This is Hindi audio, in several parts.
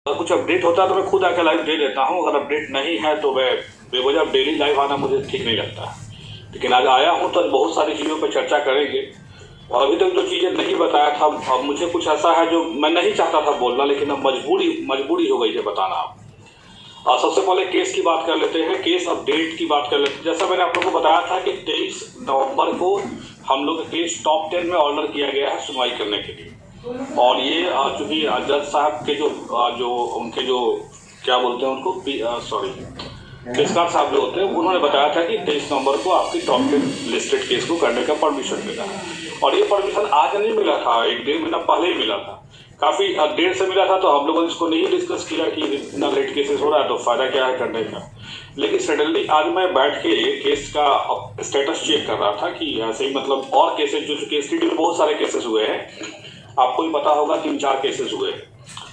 अगर कुछ अपडेट होता है तो मैं खुद आकर लाइव दे देता हूँ। अगर अपडेट नहीं है तो मैं बेवजह डेली लाइव आना मुझे ठीक नहीं लगता। लेकिन आज आया हूँ तो आज बहुत सारी चीज़ों पर चर्चा करेंगे। और अभी तक जो चीज़ें नहीं बताया था, अब मुझे कुछ ऐसा है जो मैं नहीं चाहता था बोलना, लेकिन अब मजबूरी हो गई है बताना। अब सबसे पहले केस की बात कर लेते हैं, केस अपडेट की बात कर लेते हैं। जैसा मैंने आप लोगों को बताया था कि 23 नवंबर को हम लोग का केस टॉप 10 में ऑर्डर किया गया है सुनवाई करने के लिए। और ये चूँकि जज साहब के जो उनके जो क्या बोलते हैं उनको पेशकार साहब जो होते हैं, उन्होंने बताया था कि 23 नवंबर को आपकी टॉप 10 लिस्टेड केस को करने का परमिशन मिला। और ये परमिशन आज नहीं मिला था, एक डेढ़ महीना पहले ही मिला था। काफ़ी देर से मिला था, तो हम लोगों ने इसको नहीं डिस्कस किया कि इतना लेट केसेस हो रहा है तो फ़ायदा क्या है करने का। लेकिन सडनली आज मैं बैठ के केस का स्टेटस चेक कर रहा था कि ऐसे ही मतलब और केसेस जो केस स्टडी में बहुत सारे केसेस हुए हैं, आपको भी पता होगा 3-4 केसेस हुए हैं।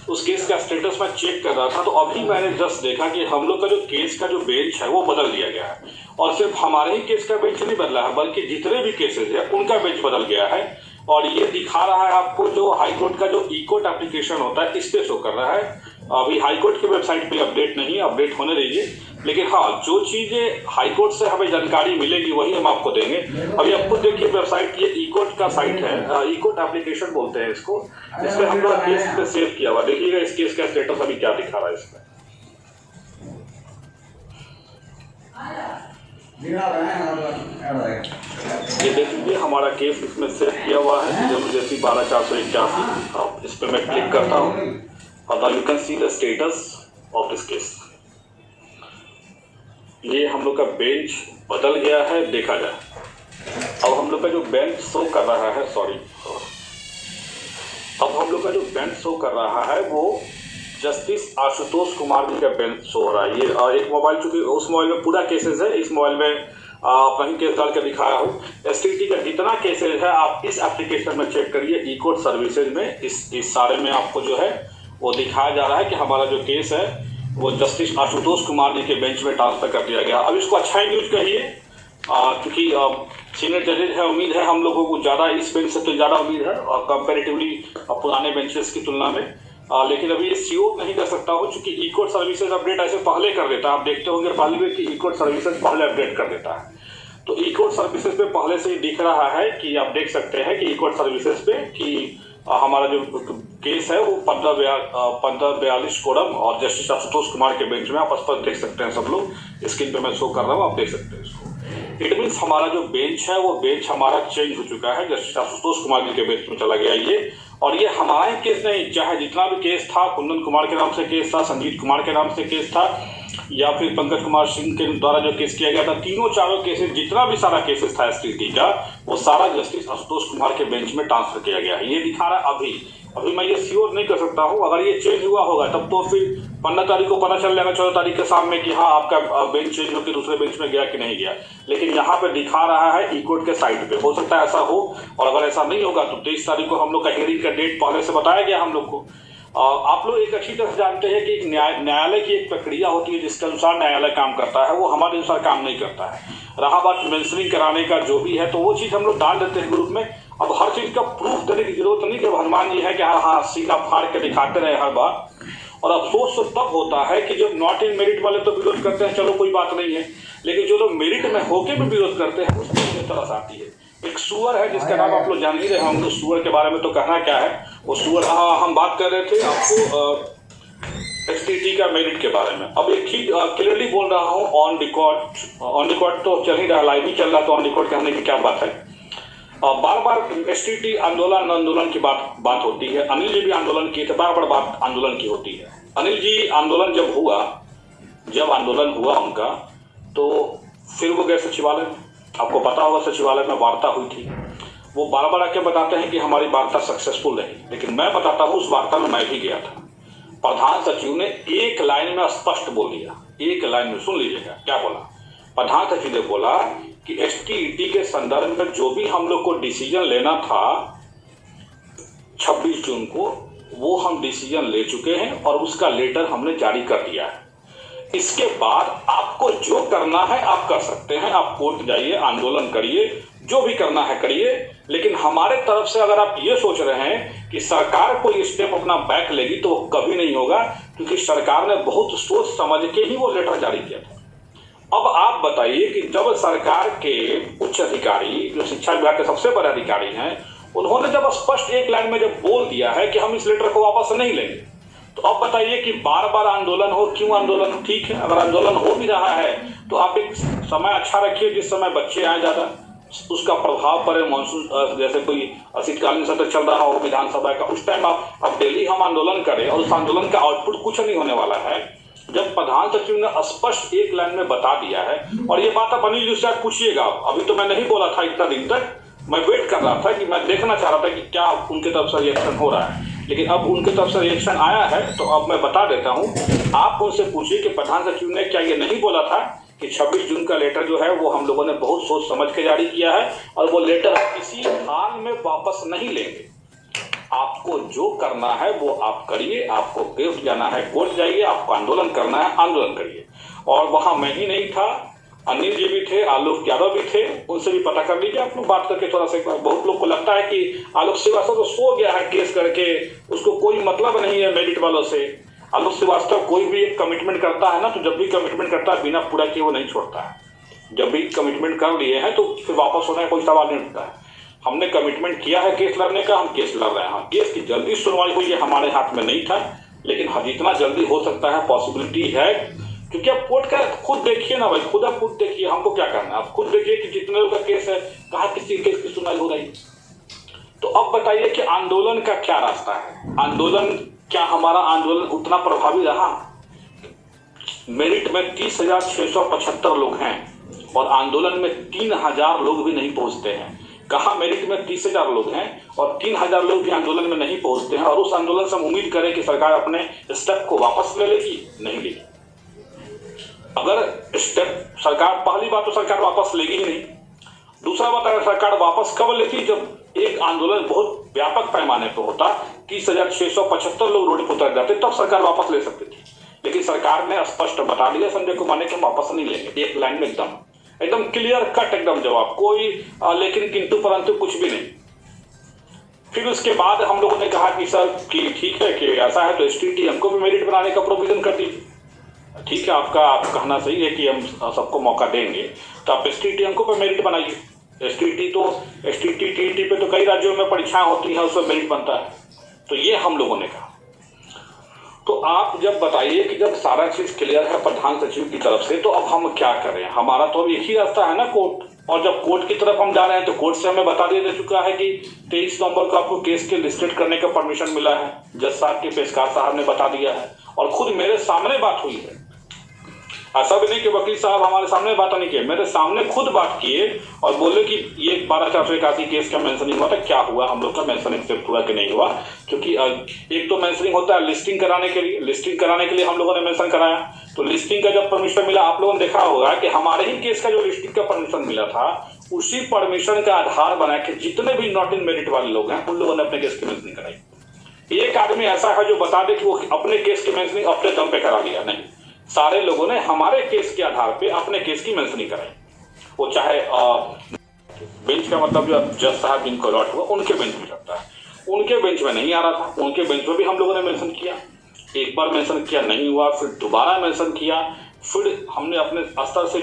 उस केस का स्टेटस मैं चेक कर रहा था, तो अभी मैंने जस्ट देखा कि हम लोग का जो केस का जो बेंच है वो बदल दिया गया है। और सिर्फ हमारे ही केस का बेंच नहीं बदला है, बल्कि जितने भी केसेस है उनका बेंच बदल गया है। और ये दिखा रहा है आपको जो हाई कोर्ट का जो ई-कोर्ट एप्लीकेशन होता है, इस पे शो कर रहा है। अभी हाई कोर्ट की वेबसाइट पे अपडेट नहीं है, अपडेट होने दीजिए। लेकिन हाँ, जो चीज़ें हाई कोर्ट से हमें जानकारी मिलेगी वही हम आपको देंगे। अभी आपको देखिए वेबसाइट, ये ई-कोर्ट का साइट है, ई-कोर्ट एप्लीकेशन बोलते हैं इसको। इसमें हम लोग केस पे सेव किया हुआ, देखिएगा इस केस का स्टेटस अभी क्या दिखा रहा है इसमें। ये देख लीजिए हमारा केस इसमें सेव किया हुआ है, जैसी 12/481। अब इस पर मैं क्लिक करता हूँ और you can see the status of this case. ये हम लोग का बेंच बदल गया है, देखा जाए। अब हम लोग का जो बेंच शो कर रहा है, अब हम लोग का जो बेंच शो कर रहा है वो जस्टिस आशुतोष कुमार जी का बेंच शो हो रहा है। ये एक मोबाइल, चूंकि उस मोबाइल में पूरा केसेस है, इस मोबाइल में अपना ही केस डाल के दिखाया हूँ। एसटीटी का जितना केसेस है आप इस एप्लीकेशन में चेक करिए, ई-कोर्ट सर्विसेज में इस सारे में आपको जो है वो दिखाया जा रहा है कि हमारा जो केस है वो जस्टिस आशुतोष कुमार जी के बेंच में ट्रांसफर कर दिया गया। अब इसको अच्छा ही न्यूज कहिए, क्योंकि सीनियर जजेज है, उम्मीद है हम लोगों को ज़्यादा इस बेंच से तो ज़्यादा उम्मीद है और कंपेरेटिवली पुराने बेंचेस की तुलना में। लेकिन अभी ये श्योर नहीं कर सकता हूँ, क्योंकि ई-कोर्ट सर्विसेज अपडेट ऐसे पहले कर देता है। आप देखते होंगे पहले भी कि ई-कोर्ट सर्विसेज पहले अपडेट कर देता है। तो ई-कोर्ट सर्विसेज पे पहले से ही दिख रहा है कि आप देख सकते हैं कि ई-कोर्ट सर्विसेज पे कि हमारा जो केस है वो 1542 कोडम और जस्टिस आशुतोष कुमार के बेंच में आप स्पष्ट देख सकते हैं। सब लोग स्क्रीन पे मैं शो कर रहा हूँ, आप देख सकते हैं इसको। इट मीन्स हमारा जो बेंच है वो बेंच हमारा चेंज हो चुका है, जस्टिस आशुतोष कुमार जी के बेंच में चला गया ये। और ये हमारा ही केस नहीं, चाहे जितना भी केस था, कुंदन कुमार के नाम से केस था, संजीत कुमार के नाम से केस था, या फिर पंकज कुमार सिंह के द्वारा जो केस किया गया था, तीनों चारों केसेस, जितना भी सारा केसेस था एसटीटी का, वो सारा जस्टिस आशुतोष कुमार के बेंच में ट्रांसफर किया गया है। ये दिखा रहा है अभी मैं ये श्योर नहीं कर सकता हूँ। अगर ये चेंज हुआ होगा तब तो फिर 15 तारीख को पता चल जाएगा, 14 तारीख के सामने कि हाँ आपका बेंच चेंज होकर दूसरे बेंच में गया कि नहीं गया। लेकिन यहाँ पे दिखा रहा है ई-कोर्ट के साइट पे, हो सकता है ऐसा हो। और अगर ऐसा नहीं होगा तो 23 तारीख को हम लोग का हियरिंग का डेट पहले से बताया गया हम लोग को। आप लोग एक अच्छी तरह से जानते हैं कि न्यायालय की एक प्रक्रिया होती है जिसके अनुसार न्यायालय काम करता है, वो हमारे अनुसार काम नहीं करता है। रहा बात मेंशनिंग कराने का जो भी है, तो वो चीज़ हम लोग डाल देते हैं ग्रुप में। अब हर चीज़ का प्रूफ देने की जरूरत नहीं कि हनुमान जी है कि हाँ सीधा फाड़ के दिखाते रहे हर बार। और अफसोस तो तब होता है कि जब नॉट इन मेरिट वाले तो विरोध करते हैं, चलो कोई बात नहीं है, लेकिन जो लोग मेरिट में होके भी विरोध करते हैं उसमें मुझे तरस आती है। एक सुअर है जिसका नाम आप लोग जान ही रहे होंगे, तो सुअर के बारे में तो कहना क्या है। वो सुअर, हम बात कर रहे थे आपको एसटीटी का मेरिट के बारे में। अब एक ही क्लियरली बोल रहा हूँ, ऑन रिकॉर्ड तो चल ही रहा, लाइव ही चल रहा, तो ऑन रिकॉर्ड कहने की क्या बात है। बार बार एसटीटी आंदोलन की बात होती है। अनिल जी भी आंदोलन किए थे, बार बार बात आंदोलन की होती है। अनिल जी आंदोलन जब आंदोलन हुआ उनका, तो फिर वो गए सचिवालय में। आपको पता होगा सचिवालय में वार्ता हुई थी। वो बार बार आके बताते हैं कि हमारी वार्ता सक्सेसफुल रही, लेकिन मैं बताता हूँ उस वार्ता में मैं भी गया था। प्रधान सचिव ने एक लाइन में स्पष्ट बोल दिया, एक लाइन में, सुन लीजिएगा क्या बोला। प्रधान सचिव ने बोला कि एसटीईटी के संदर्भ में जो भी हम लोग को डिसीजन लेना था 26 जून को, वो हम डिसीजन ले चुके हैं और उसका लेटर हमने जारी कर दिया है। इसके बाद आपको जो करना है आप कर सकते हैं, आप कोर्ट जाइए, आंदोलन करिए, जो भी करना है करिए। लेकिन हमारे तरफ से अगर आप ये सोच रहे हैं कि सरकार कोई स्टेप अपना बैक लेगी, तो कभी नहीं होगा। क्योंकि सरकार ने बहुत सोच समझ के ही वो लेटर जारी किया था। अब आप बताइए कि जब सरकार के उच्च अधिकारी, जो शिक्षा विभाग के सबसे बड़े अधिकारी हैं, उन्होंने जब स्पष्ट एक लाइन में जब बोल दिया है कि हम इस लेटर को वापस नहीं लेंगे, तो अब बताइए कि बार बार आंदोलन हो, क्यों आंदोलन? ठीक है, अगर आंदोलन हो भी रहा है तो आप एक समय अच्छा रखिए जिस समय बच्चे आए ज़्यादा, उसका प्रभाव पड़े, मानसून जैसे कोई शीतकालीन सत्र चल रहा हो विधानसभा का, उस टाइम आप डेली हम आंदोलन करें और उस आंदोलन का आउटपुट कुछ नहीं होने वाला है। जब प्रधान सचिव ने स्पष्ट एक लाइन में बता दिया है, और ये बात आप अनिल जी से पूछिएगा, अभी तो मैं नहीं बोला था इतना दिन तक, मैं वेट कर रहा था कि मैं देखना चाह रहा था कि क्या उनके तरफ से रिएक्शन हो रहा है, लेकिन अब उनके तरफ से रिएक्शन आया है तो अब मैं बता देता हूँ। आप उनसे पूछिए कि प्रधान सचिव ने क्या ये नहीं बोला था कि 26 जून का लेटर जो है वो हम लोगों ने बहुत सोच समझ के जारी किया है और वो लेटर किसी हाल में वापस नहीं लेंगे। आपको जो करना है वो आप करिए, आपको कोर्ट जाना है कोर्ट जाइए, आपको आंदोलन करना है आंदोलन करिए। और वहाँ मैं ही नहीं था, अनिल जी भी थे, आलोक यादव भी थे, उनसे भी पता कर लीजिए आप लोग बात करके थोड़ा सा। बहुत लोग को लगता है कि आलोक श्रीवास्तव तो सो गया है केस करके, उसको कोई मतलब नहीं है मेरिट वालों से। आलोक श्रीवास्तव कोई भी कमिटमेंट करता है ना, तो जब भी कमिटमेंट करता है बिना पूरा किए वो नहीं छोड़ता है। जब भी कमिटमेंट कर लिए हैं तो फिर वापस होने का कोई सवाल नहीं उठता है। हमने कमिटमेंट किया है केस लड़ने का, हम केस लड़ रहे हैं। केस की जल्दी सुनवाई हुई, ये हमारे हाथ में नहीं था, लेकिन जितना जल्दी हो सकता है पॉसिबिलिटी है, क्योंकि आप कोर्ट का खुद देखिए ना भाई, खुद आप खुद देखिए, हमको क्या करना है, आप खुद देखिए कि जितने लोगों का केस है, कहाँ किसी केस की सुनवाई हो रही। तो अब बताइए कि आंदोलन का क्या रास्ता है? आंदोलन क्या हमारा आंदोलन उतना प्रभावी रहा? मेरिट में 30,675 लोग हैं और आंदोलन में 3,000 लोग भी नहीं पहुंचते हैं। कहा मेरिट में 30,000 लोग हैं और 3,000 लोग भी आंदोलन में नहीं पहुंचते हैं, और उस आंदोलन से हम उम्मीद करें कि सरकार अपने स्टेप को वापस ले लेगी? नहीं लेगी। अगर स्टेप सरकार, पहली बात तो सरकार वापस लेगी ही नहीं। दूसरा बात, अगर सरकार वापस कब लेती? जब एक आंदोलन बहुत व्यापक पैमाने पर होता, 30,675 लोग रोड पर उतर जाते, तब सरकार वापस ले सकती थी। लेकिन सरकार ने स्पष्ट बता दिया संजय कुमार ने कि हम वापस नहीं लेंगे, एक लाइन में एकदम क्लियर कट एकदम जवाब, कोई लेकिन किंतु परंतु कुछ भी नहीं। फिर उसके बाद हम लोगों ने कहा कि सर कि ठीक है कि ऐसा है तो एसटीटी हमको भी मेरिट बनाने का प्रोविजन कर दीजिए। ठीक है, आप कहना सही है कि हम सबको मौका देंगे, तो आप एसटीटी हमको पे मेरिट बनाइए। एसटीटी टीटी पे तो कई राज्यों में परीक्षाएं होती हैं, उसमें मेरिट बनता है। तो ये हम लोगों ने कहा। तो आप जब बताइए कि जब सारा चीज क्लियर है प्रधान सचिव की तरफ से, तो अब हम क्या करें? हमारा तो अब एक ही रास्ता है ना, कोर्ट। और जब कोर्ट की तरफ हम जा रहे हैं तो कोर्ट से हमें बता दिया जा चुका है कि 23 नवंबर को आपको केस के लिस्टेड करने का परमिशन मिला है। जज साहब के पेशकार साहब ने बता दिया है और खुद मेरे सामने बात हुई है। ऐसा भी नहीं कि वकील साहब हमारे सामने बात नहीं किए, मेरे सामने खुद बात किए और बोले कि ये 12,481 केस का मेंशनिंग हुआ था, क्या हुआ, हम लोग का मेंशन एक्सेप्ट हुआ कि नहीं हुआ। क्योंकि एक तो मेंशनिंग होता है लिस्टिंग कराने के लिए हम लोगों ने मेंशन कराया। तो लिस्टिंग का जब परमिशन मिला, आप लोगों ने देखा होगा कि हमारे ही केस का जो लिस्टिंग का परमिशन मिला था, उसी परमिशन का आधार बना के जितने भी नॉट इन मेरिट वाले लोग हैं उन लोगों ने अपने केस की मेंशनिंग कराई। एक आदमी ऐसा है जो बता दे कि वो अपने केस की मेंशनिंग अपने दम पे करा लिया, नहीं, सारे लोगों ने हमारे केस के आधार पे अपने केस की मेंशनिंग कराई। वो चाहे बेंच का मतलब जो जज साहब जिनको अलॉट हुआ उनके बेंच में लगता है, उनके बेंच में नहीं आ रहा था, उनके बेंच में भी हम लोगों ने मेंशन किया। एक बार मेंशन किया, नहीं हुआ, फिर दोबारा मेंशन किया, फिर हमने अपने स्तर से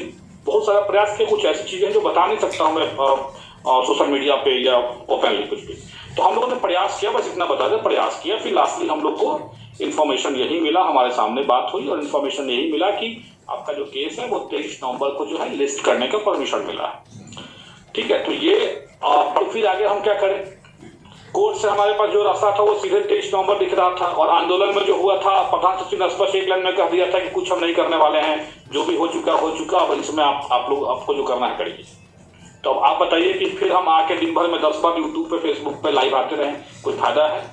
बहुत सारा प्रयास किया। कुछ ऐसी चीजें जो बता नहीं सकता हूँ मैं सोशल मीडिया पे या ओपनली कुछ भी। तो हम लोगों ने प्रयास किया, बस इतना बता दें, प्रयास किया। फिर लास्टली हम लोग को इन्फॉर्मेशन यही मिला, हमारे सामने बात हुई और इन्फॉर्मेशन यही मिला कि आपका जो केस है वो 23 नवंबर को जो है लिस्ट करने का परमिशन मिला है। ठीक है, तो ये तो फिर आगे हम क्या करें? कोर्ट से हमारे पास जो रास्ता था वो सीधे 23 नवंबर दिख रहा था, और आंदोलन में जो हुआ था प्रधान सचिव ने स्पष्ट एक लाइन में कह दिया था कि कुछ हम नहीं करने वाले हैं, जो भी हो चुका हो चुका, अब इसमें आप लोग आपको जो करना है करिए। तो अब आप बताइए कि फिर हम आके दिन भर में 10 बार यूट्यूब पे फेसबुक पे लाइव आते रहे, कोई फायदा है?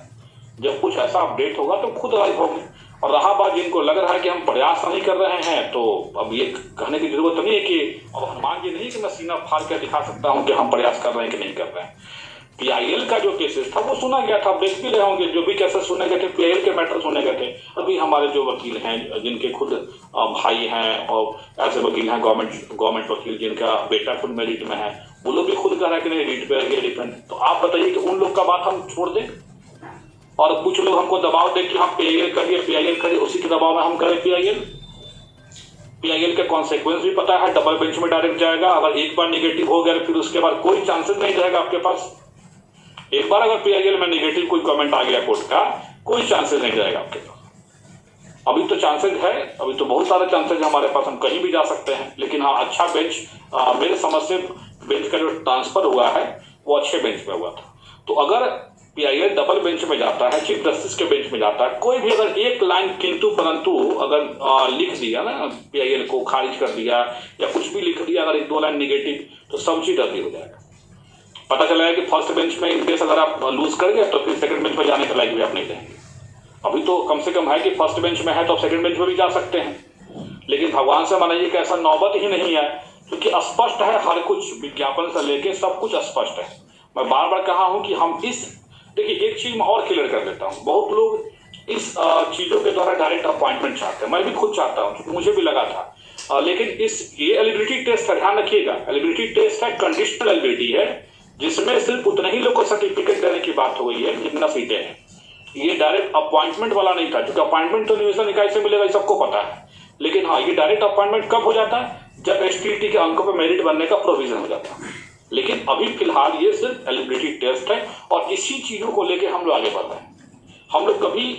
जब कुछ ऐसा अपडेट होगा तो खुद लाइव होंगे। और रहा बात जिनको लग रहा है कि हम प्रयास नहीं कर रहे हैं, तो अब ये कहने की जरूरत नहीं है कि अब हनुमान जी नहीं कि मैं सीना फाड़ कर दिखा सकता हूं कि हम प्रयास कर रहे हैं कि नहीं कर रहे हैं। PIL का जो केसेस था वो सुना गया था, आप देख भी रहे होंगे, जो भी केसेस सुने गए थे PIL के मैटर सुने गए थे। अभी हमारे जो वकील हैं जिनके खुद भाई हैं और ऐसे वकील हैं गवर्नमेंट वकील जिनका बेटा खुद मेरिट में है, वो लोग भी खुद कह रहे हैं कि नहीं रीट पे डिपेंड। तो आप बताइए कि उन लोग का बात हम छोड़ दें? और कुछ लोग हमको दबाव दे कि हम PIL करिए, उसी के दबाव में हम करें PIL के कॉन्सिक्वेंस भी पता है, डबल बेंच में डायरेक्ट जाएगा। अगर एक बार निगेटिव हो गया फिर उसके बाद कोई चांसेस नहीं रहेगा आपके पास। एक बार अगर PIL में निगेटिव कोई कमेंट आ गया कोर्ट का, कोई चांसेस नहीं रहेगा आपके पास। अभी तो चांसेस है, अभी तो बहुत सारे चांसेस है हमारे पास, हम कहीं भी जा सकते हैं। लेकिन हाँ, अच्छा बेंच, मेरे समझ से बेंच का जो ट्रांसफर हुआ है वो अच्छे बेंच में हुआ था। तो अगर PIL डबल बेंच में जाता है, चीफ जस्टिस के बेंच में जाता है, कोई भी अगर एक लाइन किंतु परंतु अगर लिख दिया ना, PIL को खारिज कर दिया या कुछ भी लिख दिया, अगर एक दो लाइन निगेटिव, तो सब चीज रद्द हो जाएगा। पता चला है कि फर्स्ट बेंच में इनकेस अगर आप लूज कर गए तो फिर सेकंड बेंच में जाने के लायक भी आप नहीं रहेंगे। अभी तो कम से कम है कि फर्स्ट बेंच में है तो सेकंड बेंच में भी जा सकते हैं। लेकिन भगवान से मानिए कि ऐसा नौबत ही नहीं है, क्योंकि स्पष्ट है हर कुछ, विज्ञापन से लेके सब कुछ स्पष्ट है। मैं बार बार कहा हूं कि हम इस, देखिए एक चीज मैं और क्लियर कर देता हूं, बहुत लोग इस चीजों के द्वारा डायरेक्ट अपॉइंटमेंट चाहते हैं, मैं भी खुद चाहता हूं क्योंकि मुझे भी लगा था। लेकिन ये एलिजिबिलिटी टेस्ट का ध्यान रखिएगा, एलिजिबिलिटी टेस्ट है, कंडीशनल एलिजिबिलिटी है, जिसमें सिर्फ उतने ही लोग को सर्टिफिकेट देने की बात हो गई है जितना सीटें हैं। ये डायरेक्ट अपॉइंटमेंट वाला नहीं था, क्योंकि अपॉइंटमेंट तो नियोजन इकाई से मिलेगा, सबको पता है। लेकिन हाँ, ये डायरेक्ट अपॉइंटमेंट कब हो जाता है? जब STT के अंकों पर मेरिट बनने का प्रोविजन हो जाता है। लेकिन अभी फिलहाल ये सिर्फ एलिजिबिलिटी टेस्ट है और इसी चीजों को लेके हम लोग आगे बढ़ रहे हैं। हम लोग कभी